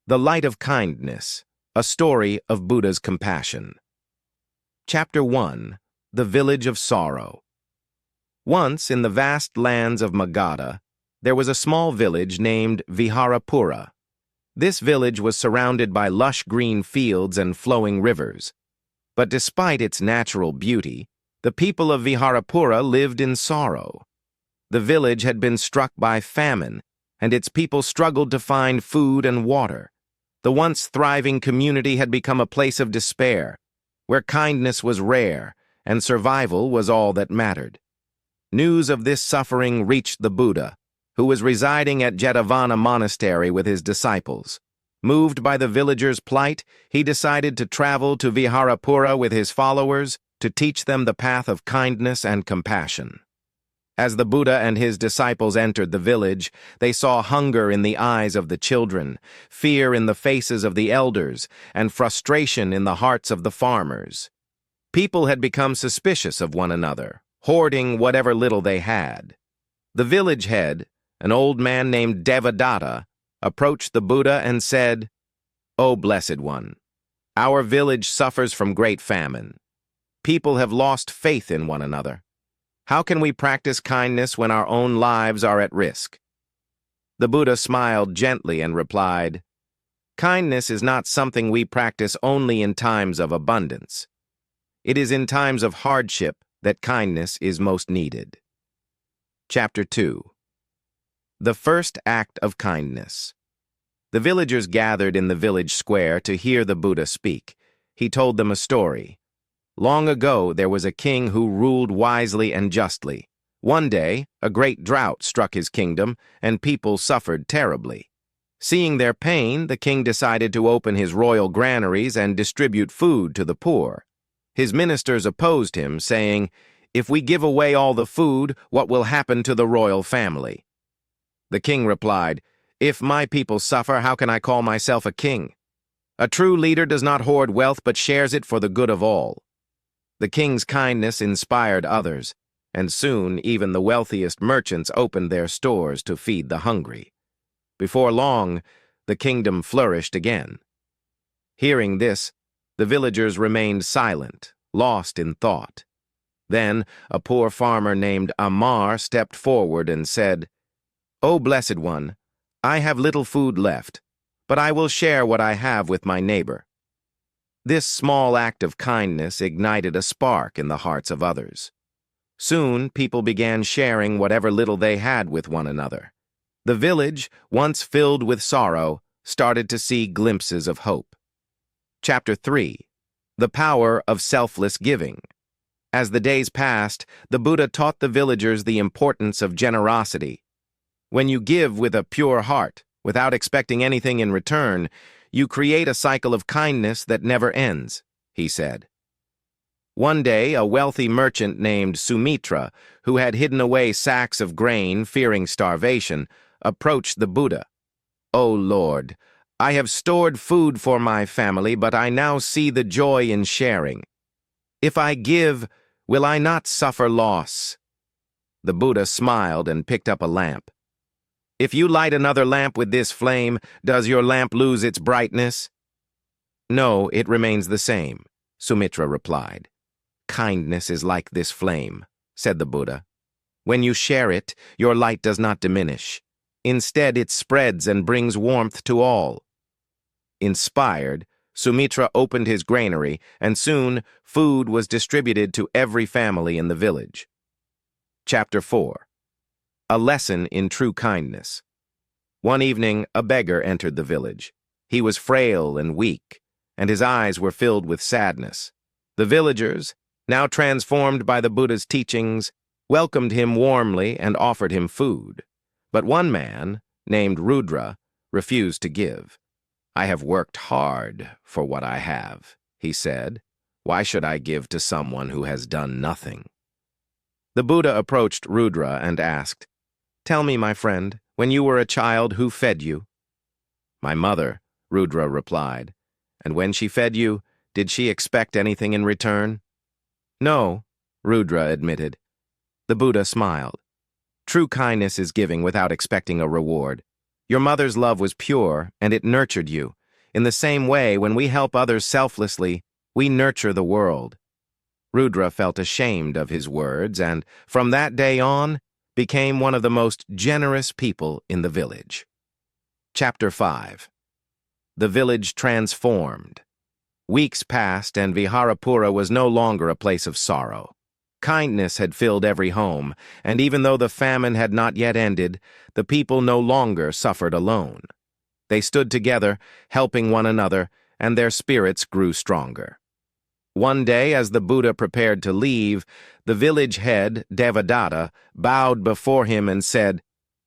The Light of Kindness, a story of Buddha's compassion. Chapter 1. The Village of Sorrow. Once, in the vast lands of Magadha, there was a small village named Viharapura. This village was surrounded by lush green fields and flowing rivers. But despite its natural beauty, the people of Viharapura lived in sorrow. The village had been struck by famine, and its people struggled to find food and water. The once thriving community had become a place of despair, where kindness was rare and survival was all that mattered. News of this suffering reached the Buddha, who was residing at Jetavana Monastery with his disciples. Moved by the villagers' plight, he decided to travel to Viharapura with his followers to teach them the path of kindness and compassion. As the Buddha and his disciples entered the village, they saw hunger in the eyes of the children, fear in the faces of the elders, and frustration in the hearts of the farmers. People had become suspicious of one another, hoarding whatever little they had. The village head, an old man named Devadatta, approached the Buddha and said, "O Blessed One, our village suffers from great famine. People have lost faith in one another. How can we practice kindness when our own lives are at risk?" The Buddha smiled gently and replied, "Kindness is not something we practice only in times of abundance. It is in times of hardship that kindness is most needed." Chapter 2. The First Act of Kindness. The villagers gathered in the village square to hear the Buddha speak. He told them a story. Long ago, there was a king who ruled wisely and justly. One day, a great drought struck his kingdom, and people suffered terribly. Seeing their pain, the king decided to open his royal granaries and distribute food to the poor. His ministers opposed him, saying, "If we give away all the food, what will happen to the royal family?" The king replied, "If my people suffer, how can I call myself a king? A true leader does not hoard wealth but shares it for the good of all." The king's kindness inspired others, and soon even the wealthiest merchants opened their stores to feed the hungry. Before long, the kingdom flourished again. Hearing this, the villagers remained silent, lost in thought. Then a poor farmer named Amar stepped forward and said, "O Blessed One, I have little food left, but I will share what I have with my neighbor." This small act of kindness ignited a spark in the hearts of others. Soon, people began sharing whatever little they had with one another. The village, once filled with sorrow, started to see glimpses of hope. Chapter 3. The Power of Selfless Giving. As the days passed, the Buddha taught the villagers the importance of generosity. When you give with a pure heart, without expecting anything in return, you create a cycle of kindness that never ends, he said. One day, a wealthy merchant named Sumitra, who had hidden away sacks of grain, fearing starvation, approached the Buddha. "O Lord, I have stored food for my family, but I now see the joy in sharing. If I give, will I not suffer loss?" The Buddha smiled and picked up a lamp. "If you light another lamp with this flame, does your lamp lose its brightness?" "No, it remains the same," Sumitra replied. "Kindness is like this flame," said the Buddha. "When you share it, your light does not diminish. Instead, it spreads and brings warmth to all." Inspired, Sumitra opened his granary, and soon food was distributed to every family in the village. Chapter 4. A Lesson in True Kindness. One evening, a beggar entered the village. He was frail and weak, and his eyes were filled with sadness. The villagers, now transformed by the Buddha's teachings, welcomed him warmly and offered him food. But one man, named Rudra, refused to give. "I have worked hard for what I have," he said. "Why should I give to someone who has done nothing?" The Buddha approached Rudra and asked, "Tell me, my friend, when you were a child, who fed you?" "My mother," Rudra replied. "And when she fed you, did she expect anything in return?" "No," Rudra admitted. The Buddha smiled. "True kindness is giving without expecting a reward. Your mother's love was pure, and it nurtured you, In the same way, when we help others selflessly, we nurture the world. Rudra felt ashamed of his words and, from that day on, became one of the most generous people in the village. Chapter 5. The village transformed. Weeks passed and Viharapura was no longer a place of sorrow. Kindness had filled every home, and even though the famine had not yet ended, the people no longer suffered alone. They stood together, helping one another, and their spirits grew stronger. One day, as the Buddha prepared to leave, the village head, Devadatta, bowed before him and said,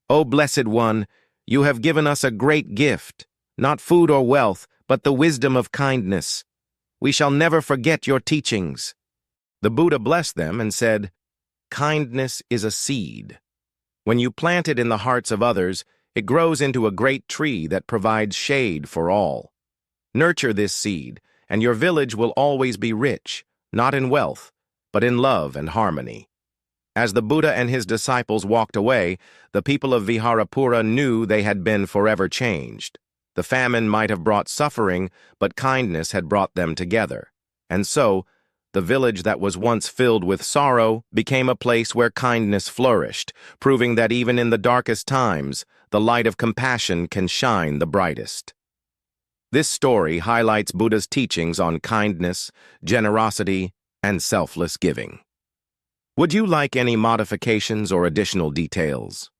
"O Blessed One, you have given us a great gift, not food or wealth, but the wisdom of kindness. We shall never forget your teachings." The Buddha blessed them and said, "Kindness is a seed. When you plant it in the hearts of others, it grows into a great tree that provides shade for all. Nurture this seed, and your village will always be rich, not in wealth, but in love and harmony." As the Buddha and his disciples walked away, the people of Viharapura knew they had been forever changed. The famine might have brought suffering, but kindness had brought them together. And so, the village that was once filled with sorrow became a place where kindness flourished, proving that even in the darkest times, the light of compassion can shine the brightest. This story highlights Buddha's teachings on kindness, generosity, and selfless giving. Would you like any modifications or additional details?